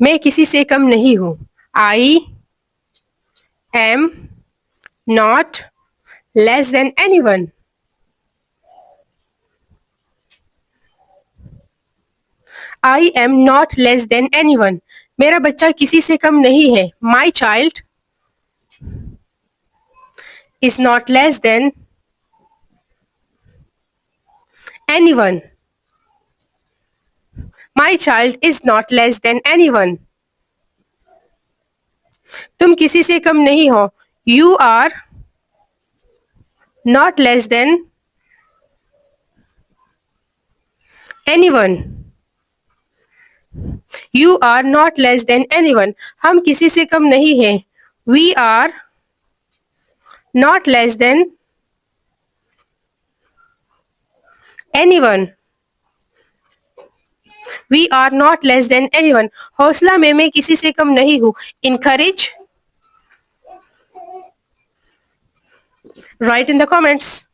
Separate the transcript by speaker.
Speaker 1: मैं किसी से कम नहीं हूँ. I am not less than anyone. I am not less than anyone. मेरा बच्चा किसी से कम नहीं है. My child is not less than anyone. My child is not less than anyone. तुम किसी से कम नहीं हो. You are not less than anyone. You are not less than anyone. हम किसी से कम नहीं हैं. We are not less than anyone. We are not less than anyone. हौसला में मैं किसी से कम नहीं हूँ. Encourage. Write in the comments.